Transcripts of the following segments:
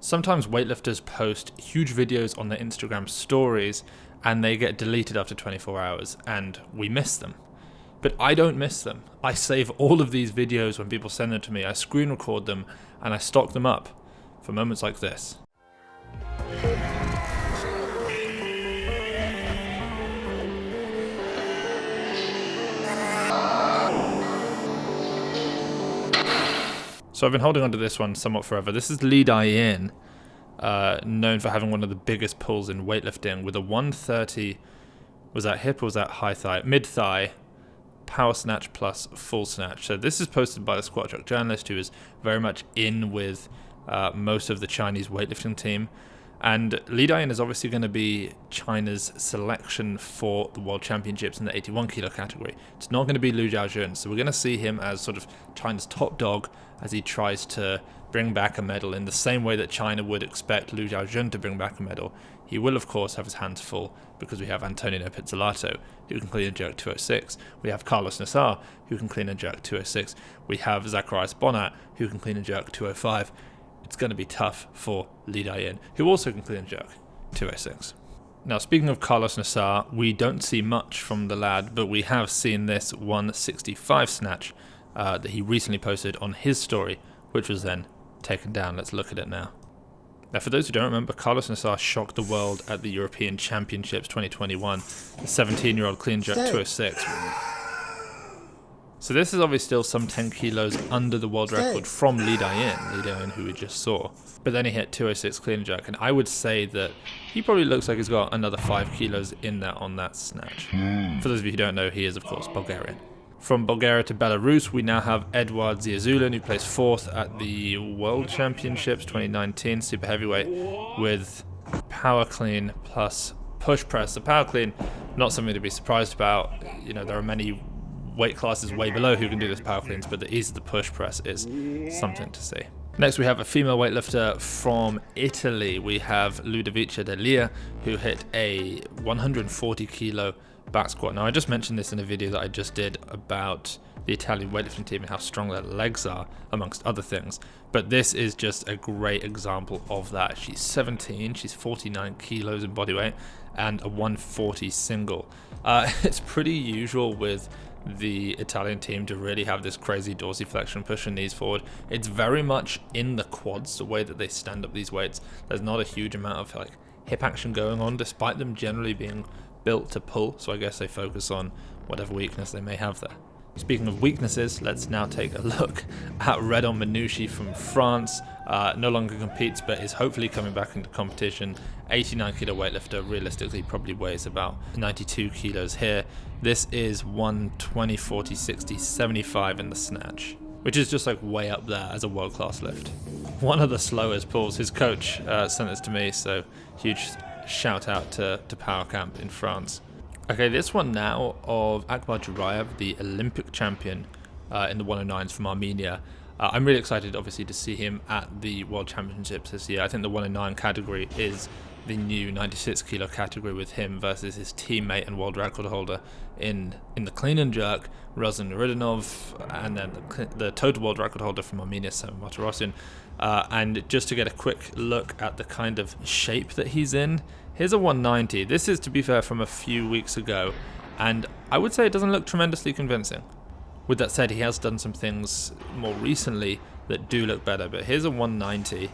Sometimes weightlifters post huge videos on their Instagram stories and they get deleted after 24 hours and we miss them. But I don't miss them. I save all of these videos when people send them to me. I screen record them and I stock them up for moments like this. So I've been holding on to this one somewhat forever. This is Dayin, known for having one of the biggest pulls in weightlifting with a 130, was that hip or was that high thigh? Mid thigh, power snatch plus full snatch. So this is posted by the Squat Track journalist who is very much in with most of the Chinese weightlifting team. And Dayin is obviously going to be China's selection for the World Championships in the 81 kilo category. It's not going to be Lu Jiaojun, so we're going to see him as sort of China's top dog as he tries to bring back a medal in the same way that China would expect Lu Jiaojun to bring back a medal. He will, of course, have his hands full because we have Antonio Pizzolato, who can clean and jerk 206. We have Karlos Nasar, who can clean and jerk 206. We have Zacharias Bonat, who can clean and jerk 205. It's going to be tough for Dayin, who also can clean and jerk 206. Now, speaking of Karlos Nasar, we don't see much from the lad, but we have seen this 165 snatch that he recently posted on his story, which was then taken down. Let's look at it now. Now, for those who don't remember, Karlos Nasar shocked the world at the European Championships 2021, the 17-year-old clean and jerk 206. So this is obviously still some 10 kilos under the world record from Dayin, who we just saw. But then he hit 206 clean and jerk, and I would say that he probably looks like he's got another 5 kilos in there on that snatch. For those of you who don't know, he is, of course, Bulgarian. From Bulgaria to Belarus, we now have Eduard Ziaziulin, who placed 4th at the World Championships 2019 super heavyweight with power clean plus push press. The power clean, not something to be surprised about. You know, there are many weight classes way below who can do this power cleans, but the ease of the push press is something to see. Next, we have a female weightlifter from Italy. We have Ludovica Delia, who hit a 140 kilo back squat. Now, I just mentioned this in a video that I just did about the Italian weightlifting team and how strong their legs are, amongst other things. But this is just a great example of that. She's 17, she's 49 kilos in body weight, and a 140 single. It's pretty usual with the Italian team to really have this crazy dorsiflexion, pushing knees forward. It's very much in the quads, the way that they stand up these weights. There's not a huge amount of like hip action going on, despite them generally being built to pull, so I guess they focus on whatever weakness they may have there. Speaking of weaknesses, let's now take a look at Redon Manushi from France. No longer competes, but is hopefully coming back into competition. 89 kilo weightlifter, realistically probably weighs about 92 kilos here. This is 120, 40, 60, 75 in the snatch, which is just like way up there as a world-class lift. One of the slowest pulls. His coach sent this to me, so huge shout out to Power Camp in France. Okay, this one now of Akbar Juraev, the Olympic champion in the 109s from Armenia. I'm really excited, obviously, to see him at the World Championships this year. I think the 109 category is the new 96 kilo category with him versus his teammate and world record holder in the clean and jerk, Razan Nuridinov, and then the total world record holder from Armenia, Sam Martirosyan. And just to get a quick look at the kind of shape that he's in, here's a 190. This is, to be fair, from a few weeks ago, and I would say it doesn't look tremendously convincing. With that said, he has done some things more recently that do look better, but here's a 190.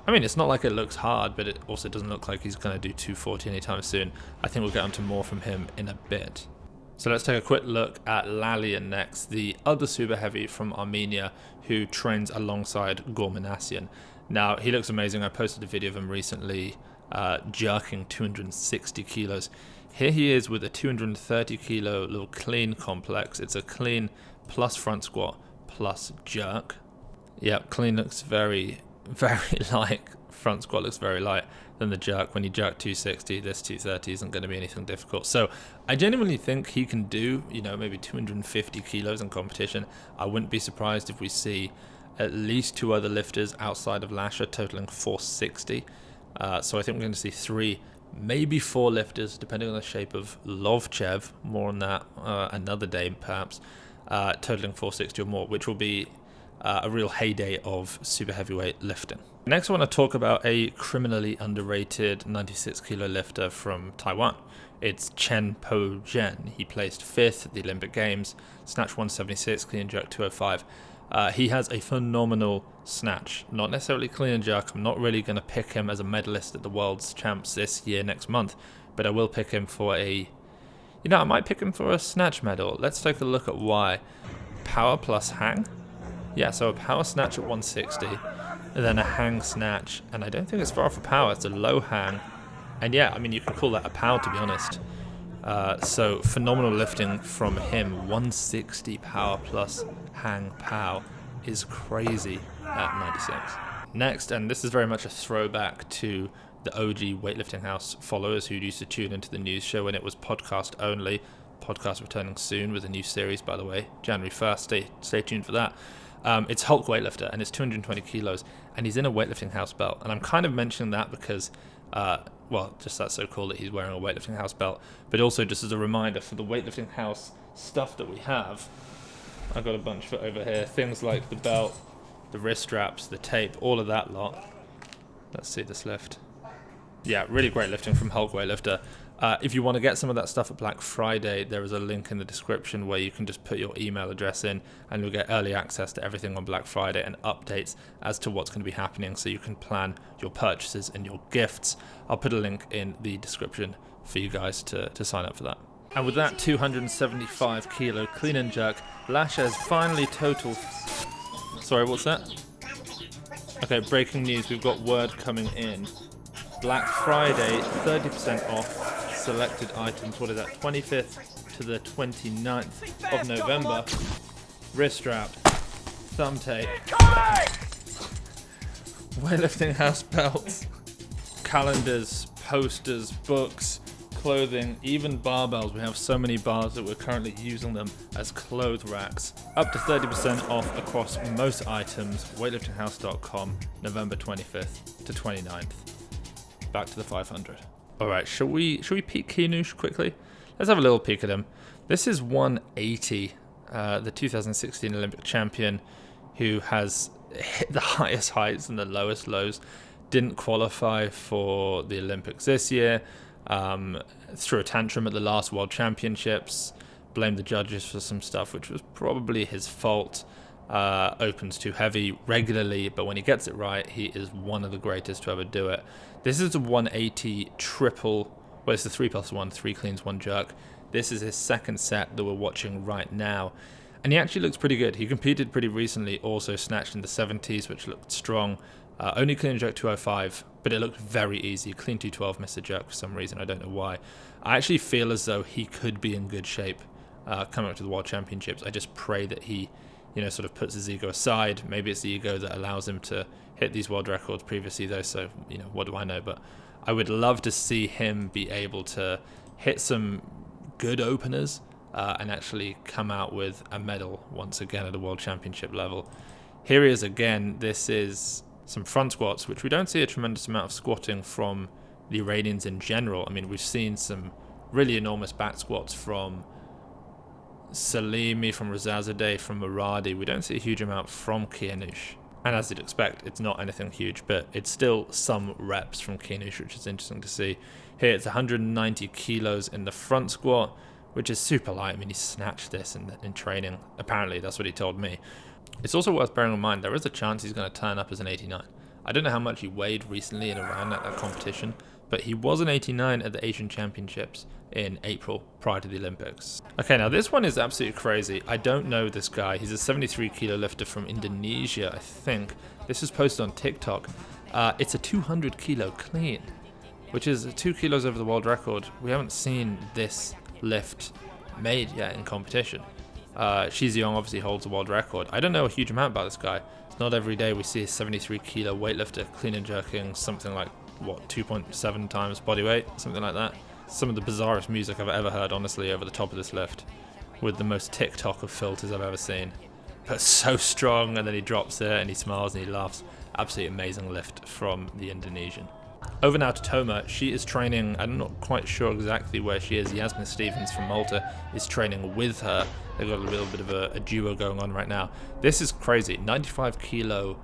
I mean, it's not like it looks hard, but it also doesn't look like he's going to do 240 anytime soon. I think we'll get onto more from him in a bit. So let's take a quick look at Lalayan next, the other super heavy from Armenia who trains alongside Gormanasyan. Now, he looks amazing. I posted a video of him recently jerking 260 kilos. Here he is with a 230 kilo little clean complex. It's a clean plus front squat plus jerk. Yep, clean looks very, very light. Front squat looks very light. Then the jerk, when you jerk 260, this 230 isn't going to be anything difficult. So I genuinely think he can do, maybe 250 kilos in competition. I wouldn't be surprised if we see at least 2 other lifters outside of Lasher totaling 460. So I think we're going to see 3, maybe 4 lifters, depending on the shape of Lovchev. More on that another day, perhaps, totaling 460 or more, which will be a real heyday of super heavyweight lifting. Next, I want to talk about a criminally underrated 96 kilo lifter from Taiwan. It's Chen Po-jen. He placed 5th at the Olympic Games, snatch 176, clean and jerk 205. He has a phenomenal snatch, not necessarily clean and jerk. I'm not really going to pick him as a medalist at the World's Champs this year, next month, but I will pick him for I might pick him for a snatch medal. Let's take a look at why. Power plus hang? Yeah, so a power snatch at 160, and then a hang snatch, and I don't think it's far off a power, it's a low hang, and yeah, I mean, you could call that a pow, to be honest. So phenomenal lifting from him. 160 power plus hang pow is crazy at 96. Next, and this is very much a throwback to the OG Weightlifting House followers who used to tune into the news show when it was podcast only. Podcast returning soon with a new series, by the way, January 1st. Stay tuned for that. It's Hulk Weightlifter, and it's 220 kilos, and he's in a Weightlifting House belt. And I'm kind of mentioning that because, just that's so cool that he's wearing a Weightlifting House belt, but also just as a reminder for the Weightlifting House stuff that we have. I've got a bunch for over here. Things like the belt, the wrist straps, the tape, all of that lot. Let's see this lift. Yeah, really great lifting from Hulk Weightlifter. If you want to get some of that stuff at Black Friday, there is a link in the description where you can just put your email address in and you'll get early access to everything on Black Friday and updates as to what's going to be happening, so you can plan your purchases and your gifts. I'll put a link in the description for you guys to sign up for that. And with that 275 kilo clean and jerk, Lashes finally total... Sorry, what's that? Okay, breaking news, we've got word coming in. Black Friday, 30% off selected items. What is that? 25th to the 29th of November. Wrist strap, thumb tape, Weightlifting House belts, calendars, posters, books, clothing, even barbells. We have so many bars that we're currently using them as clothes racks. Up to 30% off across most items. Weightliftinghouse.com, November 25th to 29th. Back to the 500. All right, shall we peek Kianoush quickly? Let's have a little peek at him. This is 180, the 2016 Olympic champion, who has hit the highest heights and the lowest lows. Didn't qualify for the Olympics this year. Threw a tantrum at the last World Championships. Blamed the judges for some stuff, which was probably his fault. Opens too heavy regularly, but when he gets it right, he is one of the greatest to ever do it. This is a 180 triple, well, it's the 3+1, 3 cleans, 1 jerk. This is his second set that we're watching right now, and he actually looks pretty good. He competed pretty recently, also snatched in the 70s, which looked strong. Only clean and jerk 205, but it looked very easy. Clean 212, missed a jerk for some reason, I don't know why. I actually feel as though he could be in good shape coming up to the World Championships. I just pray that he sort of puts his ego aside. Maybe it's the ego that allows him to hit these world records previously, though, so, what do I know? But I would love to see him be able to hit some good openers and actually come out with a medal once again at a world championship level. Here he is again. This is some front squats, which we don't see a tremendous amount of squatting from the Iranians in general. I mean, we've seen some really enormous back squats from Salimi, from Rezazadeh, from Muradi. We don't see a huge amount from Kianoush. And as you'd expect, it's not anything huge, but it's still some reps from Kianoush, which is interesting to see. Here it's 190 kilos in the front squat, which is super light. I mean, he snatched this in training. Apparently, that's what he told me. It's also worth bearing in mind, there is a chance he's going to turn up as an 89. I don't know how much he weighed recently and around at that competition, but he was an 89 at the Asian Championships in April prior to the Olympics. Okay, now this one is absolutely crazy. I don't know this guy. He's a 73 kilo lifter from Indonesia, I think. This is posted on TikTok. It's a 200 kilo clean, which is 2 kilos over the world record. We haven't seen this lift made yet in competition. Shiziong obviously holds the world record. I don't know a huge amount about this guy. It's not every day we see a 73 kilo weightlifter clean and jerking something like, 2.7 times body weight, something like that. Some of the bizarrest music I've ever heard, honestly, over the top of this lift, with the most TikTok of filters I've ever seen. But so strong, and then he drops it, and he smiles, and he laughs. Absolutely amazing lift from the Indonesian. Over now to Toma. She is training, I'm not quite sure exactly where she is. Yasmin Stevens from Malta is training with her. They've got a little bit of a duo going on right now. This is crazy. 95 kilo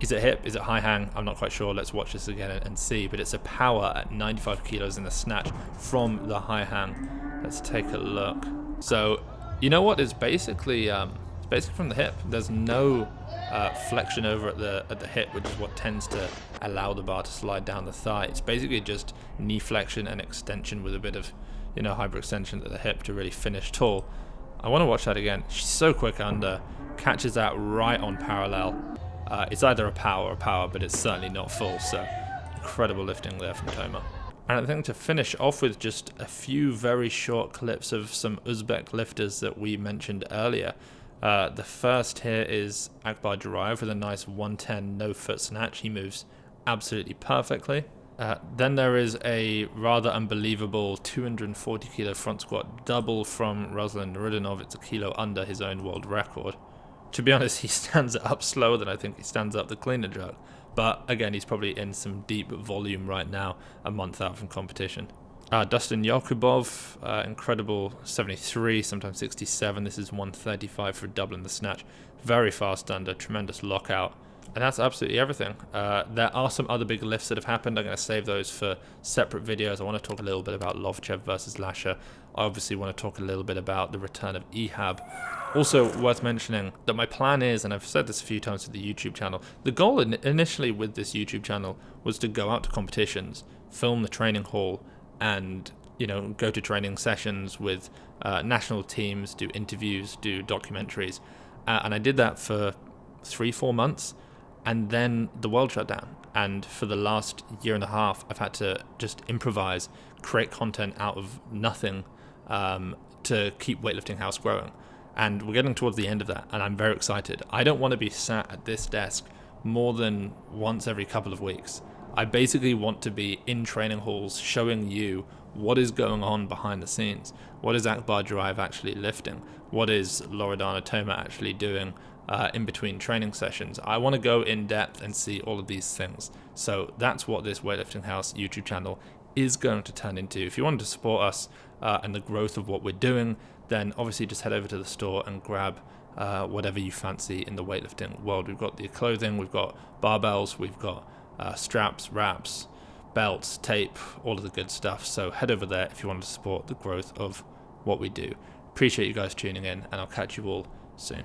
Is it hip? Is it high hang? I'm not quite sure. Let's watch this again and see. But it's a power at 95 kilos in the snatch from the high hang. Let's take a look. So, you know what? It's basically from the hip. There's no flexion over at the hip, which is what tends to allow the bar to slide down the thigh. It's basically just knee flexion and extension with a bit of, hyperextension at the hip to really finish tall. I want to watch that again. She's so quick under, catches that right on parallel. It's either a power, but it's certainly not full. So incredible lifting there from Toma. And I think to finish off with just a few very short clips of some Uzbek lifters that we mentioned earlier. The first here is Akbar Juraev with a nice 110 no foot snatch. He moves absolutely perfectly. Then there is a rather unbelievable 240 kilo front squat double from Ruslan Nuridinov. It's a kilo under his own world record. To be honest, he stands it up slower than I think he stands up the clean and jerk. But again, he's probably in some deep volume right now, a month out from competition. Dustin Yakubov, incredible 73, sometimes 67. This is 135 for a double in the snatch. Very fast under, tremendous lockout. And that's absolutely everything. There are some other big lifts that have happened. I'm going to save those for separate videos. I want to talk a little bit about Lovchev versus Lasher. I obviously want to talk a little bit about the return of Ehab. Also worth mentioning that my plan is, and I've said this a few times to the YouTube channel, the goal initially with this YouTube channel was to go out to competitions, film the training hall, and go to training sessions with national teams, do interviews, do documentaries. And I did that for 3-4 months. And then the world shut down. And for the last year and a half, I've had to just improvise, create content out of nothing to keep Weightlifting House growing. And we're getting towards the end of that, and I'm very excited. I don't want to be sat at this desk more than once every couple of weeks. I basically want to be in training halls showing you what is going on behind the scenes. What is Akbar Juraev actually lifting? What is Loredana Toma actually doing in between training sessions? I want to go in depth and see all of these things. So that's what this Weightlifting House YouTube channel is going to turn into. If you want to support us and the growth of what we're doing, then obviously just head over to the store and grab whatever you fancy in the weightlifting world. We've got the clothing, we've got barbells, we've got straps, wraps, belts, tape, all of the good stuff. So head over there if you want to support the growth of what we do. Appreciate you guys tuning in, and I'll catch you all soon.